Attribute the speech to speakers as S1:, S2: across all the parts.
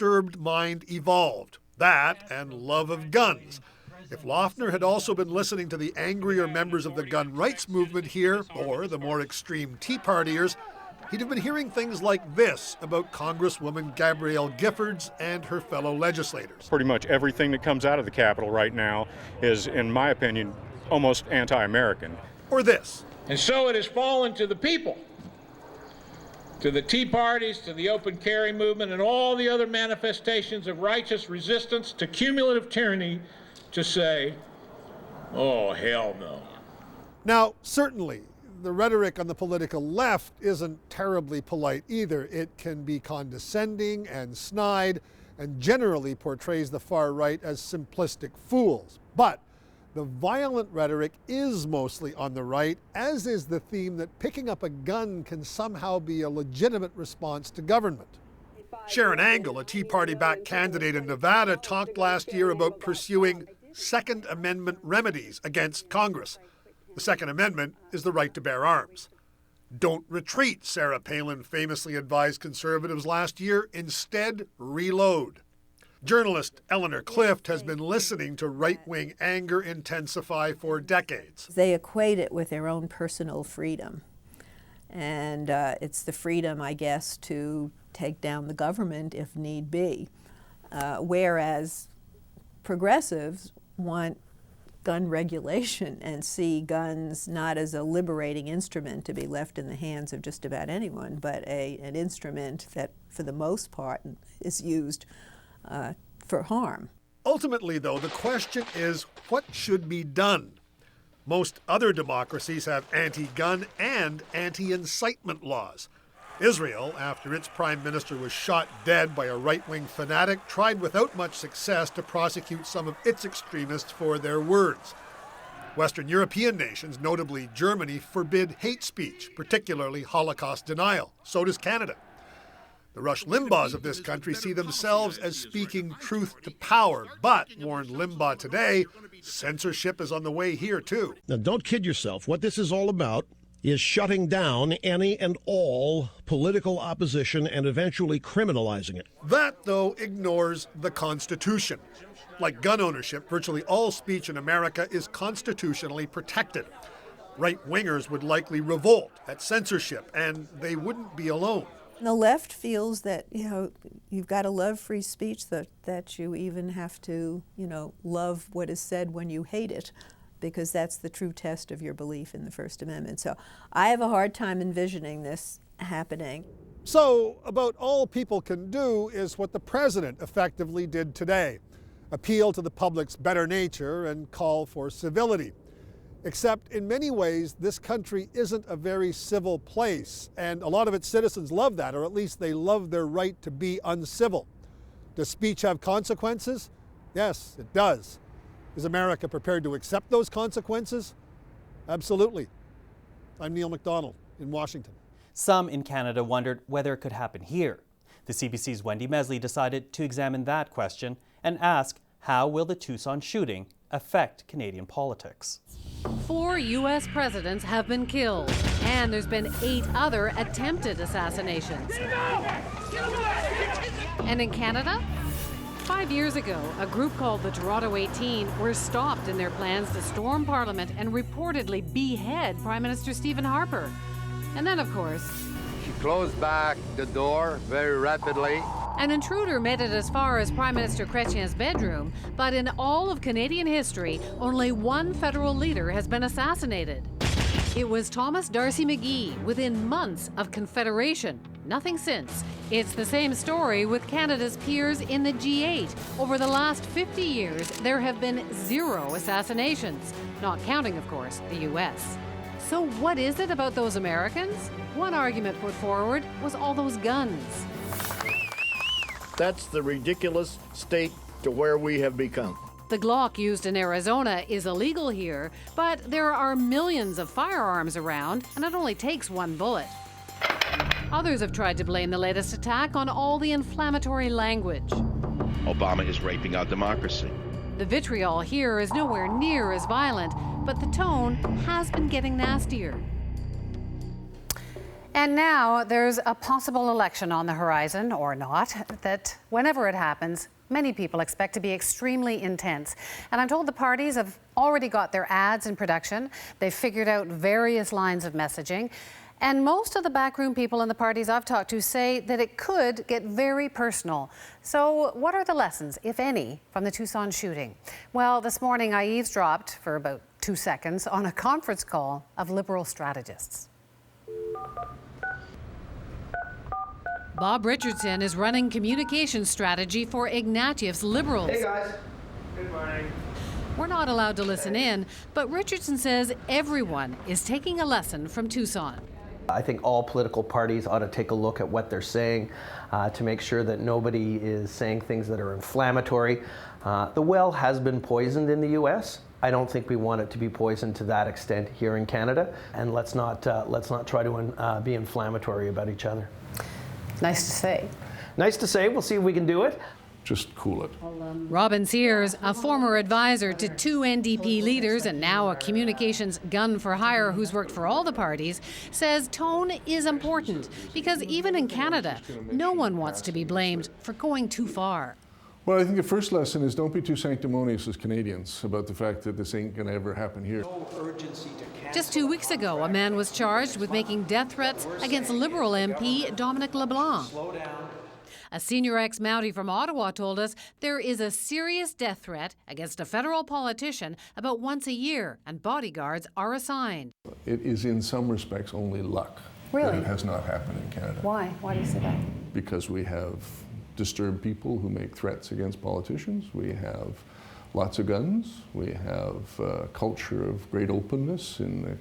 S1: disturbed mind evolved. That and love of guns. If Loeffner had also been listening to the angrier members of the gun rights movement here, or the more extreme Tea Partiers, he'd have been hearing things like this about Congresswoman Gabrielle Gillfords and her fellow legislators.
S2: Pretty much everything that comes out of the Capitol right now is, in my opinion, almost anti-American.
S1: Or this.
S3: And so it has fallen to the people, to the Tea Parties, to the open carry movement, and all the other manifestations of righteous resistance to cumulative tyranny to say, oh, hell no.
S1: Now, certainly, the rhetoric on the political left isn't terribly polite either. It can be condescending and snide and generally portrays the far right as simplistic fools. But the violent rhetoric is mostly on the right, as is the theme that picking up a gun can somehow be a legitimate response to government. Sharon Angle, a Tea Party-backed candidate in Nevada, talked last year about pursuing Second Amendment remedies against Congress. The Second Amendment is the right to bear arms. Don't retreat, Sarah Palin famously advised conservatives last year. Instead, reload. Journalist Eleanor Clift has been listening to right-wing anger intensify for decades.
S4: They equate it with their own personal freedom. And it's the freedom, I guess, to take down the government if need be. Whereas progressives want gun regulation and see guns not as a liberating instrument to be left in the hands of just about anyone, but an instrument that, for the most part, is used for harm.
S1: Ultimately, though, the question is, what should be done? Most other democracies have anti-gun and anti-incitement laws. Israel, after its prime minister was shot dead by a right-wing fanatic, tried without much success to prosecute some of its extremists for their words. Western European nations, notably Germany, forbid hate speech, particularly Holocaust denial. So does Canada. The Rush Limbaughs of this country see themselves as speaking truth to power, but, warned Limbaugh today, censorship is on the way here too.
S5: Now, don't kid yourself. What this is all about is shutting down any and all political opposition and eventually criminalizing it.
S1: That, though, ignores the Constitution. Like gun ownership, virtually all speech in America is constitutionally protected. Right-wingers would likely revolt at censorship, and they wouldn't be alone.
S4: The left feels that, you've got to love free speech, that you even have to, love what is said when you hate it, because that's the true test of your belief in the First Amendment. So I have a hard time envisioning this happening.
S1: So about all people can do is what the president effectively did today: appeal to the public's better nature and call for civility. Except in many ways, this country isn't a very civil place, and a lot of its citizens love that, or at least they love their right to be uncivil. Does speech have consequences? Yes, it does. Is America prepared to accept those consequences? Absolutely. I'm Neil MacDonald in Washington.
S6: Some in Canada wondered whether it could happen here. The CBC's Wendy Mesley decided to examine that question and ask, how will the Tucson shooting affect Canadian politics?
S7: 4 U.S. presidents have been killed, and there's been 8 other attempted assassinations. And in Canada? 5 years ago, a group called the Toronto 18 were stopped in their plans to storm Parliament and reportedly behead Prime Minister Stephen Harper. And then, of course,
S8: she closed back the door very rapidly.
S7: An intruder made it as far as Prime Minister Chrétien's bedroom, but in all of Canadian history, only one federal leader has been assassinated. It was Thomas D'Arcy McGee within months of Confederation. Nothing since. It's the same story with Canada's peers in the G8. Over the last 50 years, there have been 0 assassinations, not counting, of course, the U.S. So what is it about those Americans? One argument put forward was all those guns.
S9: That's the ridiculous state to where we have become.
S7: The Glock used in Arizona is illegal here, but there are millions of firearms around, and it only takes one bullet. Others have tried to blame the latest attack on all the inflammatory language.
S10: Obama is raping our democracy.
S7: The vitriol here is nowhere near as violent, but the tone has been getting nastier. And now there's a possible election on the horizon, or not, that whenever it happens, many people expect to be extremely intense. And I'm told the parties have already got their ads in production. They've figured out various lines of messaging. And most of the backroom people in the parties I've talked to say that it could get very personal. So what are the lessons, if any, from the Tucson shooting? Well, this morning I eavesdropped for about 2 seconds on a conference call of Liberal strategists. Bob Richardson is running communication strategy for Ignatieff's Liberals.
S11: Hey guys, good morning.
S7: We're not allowed to listen in, but Richardson says everyone is taking a lesson from Tucson.
S11: I think all political parties ought to take a look at what they're saying to make sure that nobody is saying things that are inflammatory. The well has been poisoned in the U.S. I don't think we want it to be poisoned to that extent here in Canada, and let's not try to be inflammatory about each other.
S7: Nice to say.
S11: Nice to say. We'll see if we can do it.
S12: Just cool it.
S7: Robin Sears, a former advisor to 2 NDP leaders and now a communications gun for hire who's worked for all the parties, says tone is important because even in Canada, no one wants to be blamed for going too far.
S12: Well, I think the first lesson is don't be too sanctimonious as Canadians about the fact that this ain't going to ever happen here.
S7: Just 2 weeks ago, a man was charged with making death threats against Liberal MP Dominic LeBlanc. A senior ex-Mountie from Ottawa told us there is a serious death threat against a federal politician about once a year, and bodyguards are assigned.
S12: It is in some respects only luck that it has not happened in Canada.
S7: Why? Why do you say that?
S12: Because we have disturbed people who make threats against politicians. We have lots of guns. We have a culture of great openness in the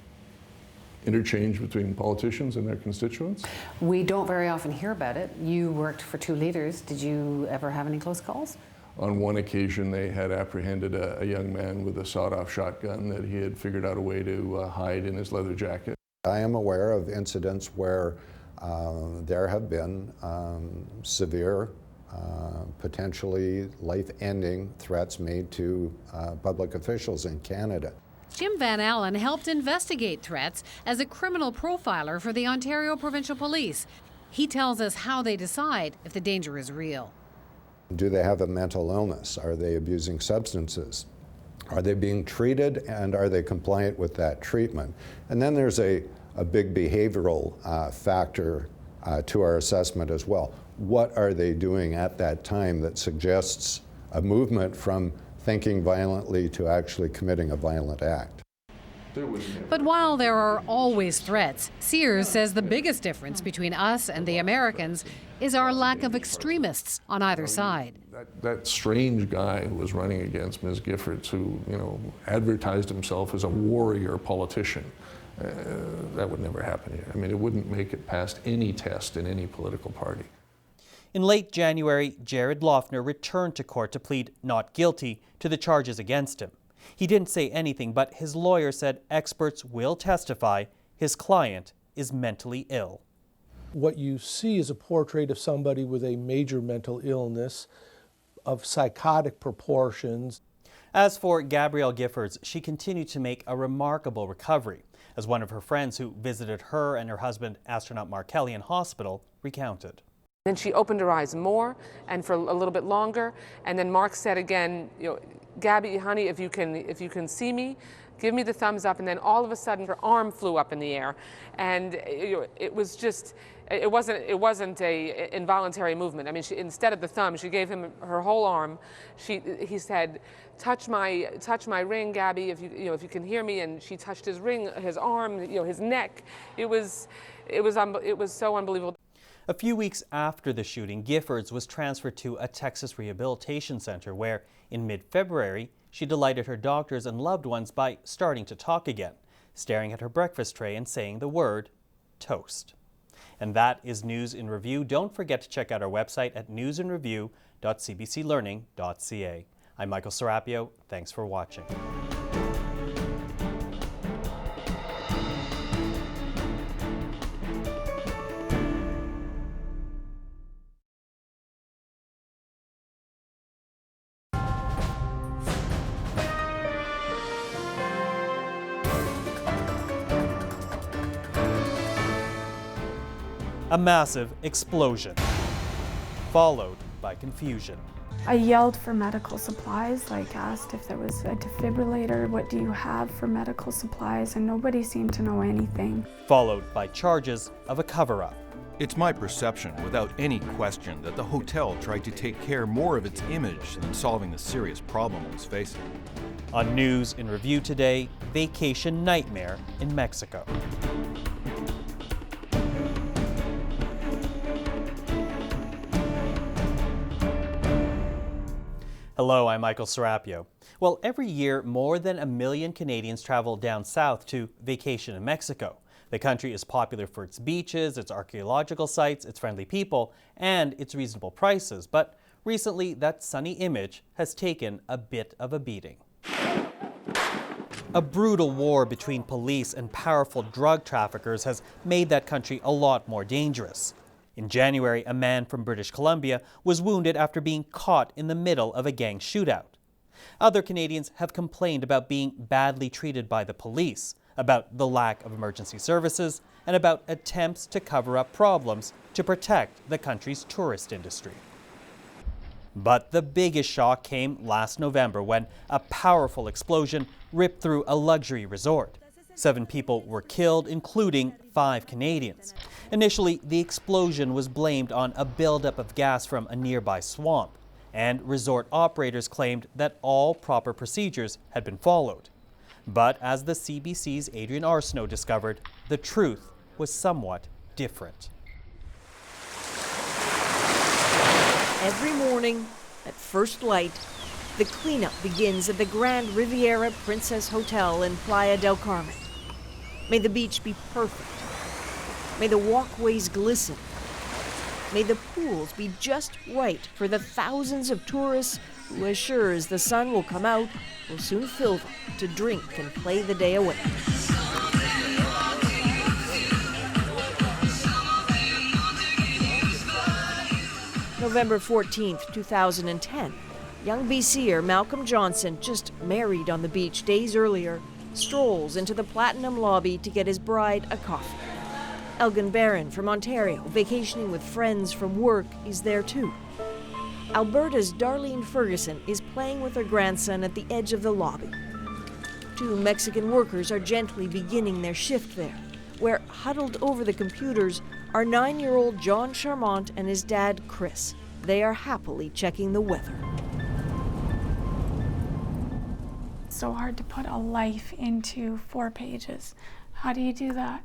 S12: interchange between politicians and their constituents.
S7: We don't very often hear about it. You worked for 2 leaders. Did you ever have any close calls?
S12: On one occasion, they had apprehended a young man with a sawed-off shotgun that he had figured out a way to hide in his leather jacket.
S13: I am aware of incidents where there have been severe, potentially life-ending threats made to public officials in Canada.
S7: Jim Van Allen helped investigate threats as a criminal profiler for the Ontario Provincial Police. He tells us how they decide if the danger is real.
S13: Do they have a mental illness? Are they abusing substances? Are they being treated, and are they compliant with that treatment? And then there's a big behavioral factor to our assessment as well. What are they doing at that time that suggests a movement from thinking violently to actually committing a violent act?
S7: But while there are always threats, Sears says the biggest difference between us and the Americans is our lack of extremists on either side.
S12: That strange guy who was running against Ms. Gillfords, who advertised himself as a warrior politician, that would never happen here. I mean, it wouldn't make it past any test in any political party.
S6: In late January, Jared Loughner returned to court to plead not guilty to the charges against him. He didn't say anything, but his lawyer said experts will testify his client is mentally ill.
S14: What you see is a portrait of somebody with a major mental illness of psychotic proportions.
S6: As for Gabrielle Gillfords, she continued to make a remarkable recovery, as one of her friends who visited her and her husband, astronaut Mark Kelly, in hospital, recounted.
S15: Then she opened her eyes more and for a little bit longer, and then Mark said again, Gabby, honey, if you can see me, give me the thumbs up. And then all of a sudden her arm flew up in the air, and it was just, it wasn't a involuntary movement. I mean, instead of the thumb, she gave him her whole arm. He said, touch my ring, Gabby, if you can hear me. And she touched his ring, his arm, his neck. It was so unbelievable.
S6: A few weeks after the shooting, Gillfords was transferred to a Texas rehabilitation center where, in mid-February, she delighted her doctors and loved ones by starting to talk again, staring at her breakfast tray and saying the word toast. And that is News in Review. Don't forget to check out our website at newsinreview.cbclearning.ca. I'm Michael Serapio. Thanks for watching. a massive explosion, followed by confusion.
S16: I yelled for medical supplies, asked if there was a defibrillator, what do you have for medical supplies, and nobody seemed to know anything.
S6: Followed by charges of a cover-up.
S17: It's my perception, without any question, that the hotel tried to take care more of its image than solving the serious problem it was facing.
S6: On News in Review today, vacation nightmare in Mexico. Hello, I'm Michael Serapio. Well, every year, more than 1 million Canadians travel down south to vacation in Mexico. The country is popular for its beaches, its archaeological sites, its friendly people, and its reasonable prices. But recently, that sunny image has taken a bit of a beating. A brutal war between police and powerful drug traffickers has made that country a lot more dangerous. In January, a man from British Columbia was wounded after being caught in the middle of a gang shootout. Other Canadians have complained about being badly treated by the police, about the lack of emergency services, and about attempts to cover up problems to protect the country's tourist industry. But the biggest shock came last November when a powerful explosion ripped through a luxury resort. 7 people were killed, including 5 Canadians. Initially, the explosion was blamed on a buildup of gas from a nearby swamp, and resort operators claimed that all proper procedures had been followed. But as the CBC's Adrian Arsenault discovered, the truth was somewhat different.
S18: Every morning, at first light, the cleanup begins at the Grand Riviera Princess Hotel in Playa del Carmen. May the beach be perfect. May the walkways glisten. May the pools be just right for the thousands of tourists who, as sure as the sun will come out, will soon fill them to drink and play the day away. November 14th, 2010. Young BCer Malcolm Johnson, just married on the beach days earlier, strolls into the Platinum lobby to get his bride a coffee. Elgin Barron from Ontario, vacationing with friends from work, is there too. Alberta's Darlene Ferguson is playing with her grandson at the edge of the lobby. 2 Mexican workers are gently beginning their shift there, where, huddled over the computers, are 9-year-old John Charmant and his dad, Chris. They are happily checking the weather.
S16: It's so hard to put a life into 4 pages. How do you do that?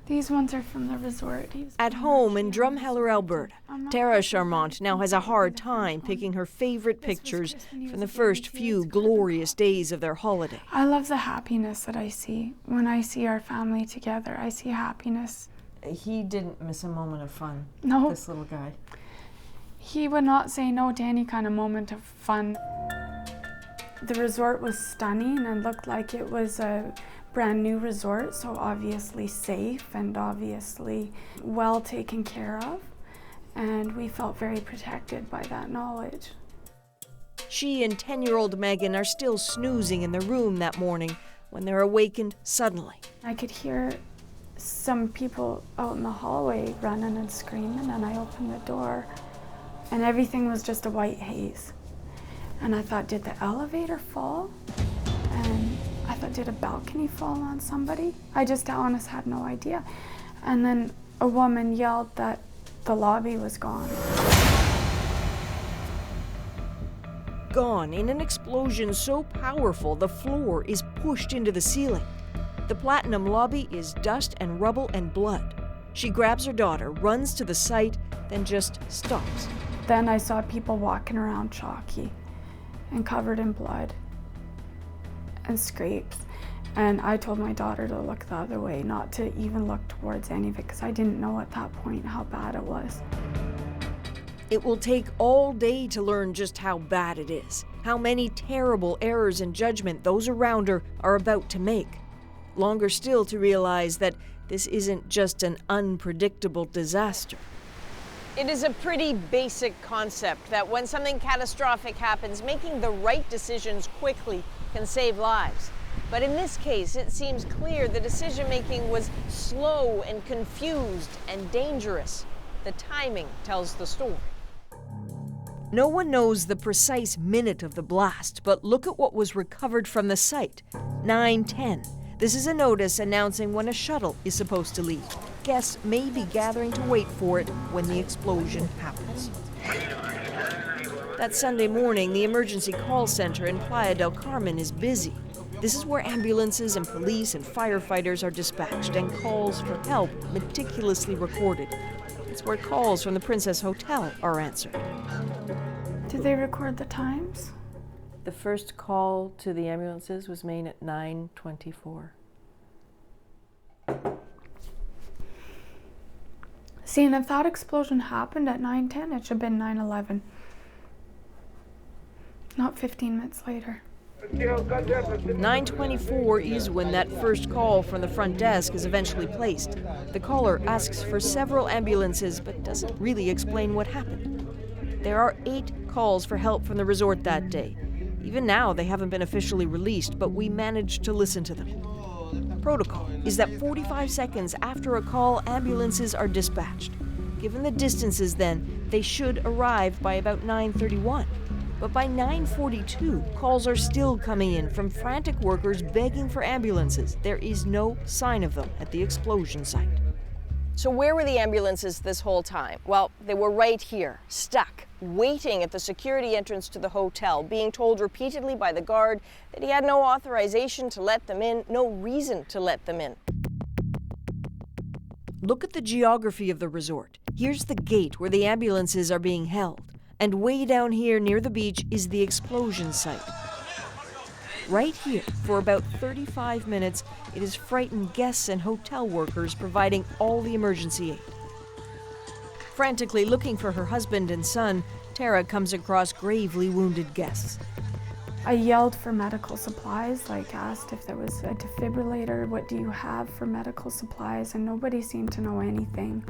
S16: These ones are from the resort.
S18: At home in Drumheller, Alberta, Tara Charmant now has a hard time picking her favorite pictures from the first few glorious days of their holiday.
S16: I love the happiness that I see. When I see our family together, I see happiness.
S18: He didn't miss a moment of fun,
S16: no.
S18: This little guy.
S16: He would not say no to any kind of moment of fun. The resort was stunning and looked like it was a brand new resort, so obviously safe and obviously well taken care of, and we felt very protected by that knowledge.
S18: She and 10-year-old Megan are still snoozing in the room that morning when they're awakened suddenly.
S16: I could hear some people out in the hallway running and screaming, and I opened the door and everything was just a white haze. And I thought, did the elevator fall? And I thought, did a balcony fall on somebody? I just, honest, had no idea. And then a woman yelled that the lobby was gone.
S18: Gone in an explosion so powerful the floor is pushed into the ceiling. The Platinum lobby is dust and rubble and blood. She grabs her daughter, runs to the site, then just stops.
S16: Then I saw people walking around chalky and covered in blood and scrapes. And I told my daughter to look the other way, not to even look towards any of it, because I didn't know at that point how bad it was.
S18: It will take all day to learn just how bad it is, how many terrible errors in judgment those around her are about to make. Longer still to realize that this isn't just an unpredictable disaster.
S19: It is a pretty basic concept that when something catastrophic happens, making the right decisions quickly can save lives.
S18: But in this case, it seems clear the decision-making was slow and confused and dangerous. The timing tells the story. No one knows the precise minute of the blast, but look at what was recovered from the site. 9:10. This is a notice announcing when a shuttle is supposed to leave. Guests may be gathering to wait for it when the explosion happens. That Sunday morning, the emergency call center in Playa del Carmen is busy. This is where ambulances and police and firefighters are dispatched and calls for help meticulously recorded. It's where calls from the Princess Hotel are answered.
S16: Did they record the times?
S18: The first call to the ambulances was made at 9:24.
S16: See, and if that explosion happened at 9:10, it should have been 9:11. Not 15 minutes later.
S18: 9:24 is when that first call from the front desk is eventually placed. The caller asks for several ambulances, but doesn't really explain what happened. There are 8 calls for help from the resort that day. Even now, they haven't been officially released, but we managed to listen to them. Protocol is that 45 seconds after a call, ambulances are dispatched. Given the distances then, they should arrive by about 9:31. But by 9:42, calls are still coming in from frantic workers begging for ambulances. There is no sign of them at the explosion site. So where were the ambulances this whole time? Well, they were right here, stuck, waiting at the security entrance to the hotel, being told repeatedly by the guard that he had no authorization to let them in, no reason to let them in. Look at the geography of the resort. Here's the gate where the ambulances are being held. And way down here near the beach is the explosion site. Right here, for about 35 minutes, it has frightened guests and hotel workers providing all the emergency aid. Frantically looking for her husband and son, Tara comes across gravely wounded guests.
S16: I yelled for medical supplies, like asked if there was a defibrillator, what do you have for medical supplies, and nobody seemed to know anything.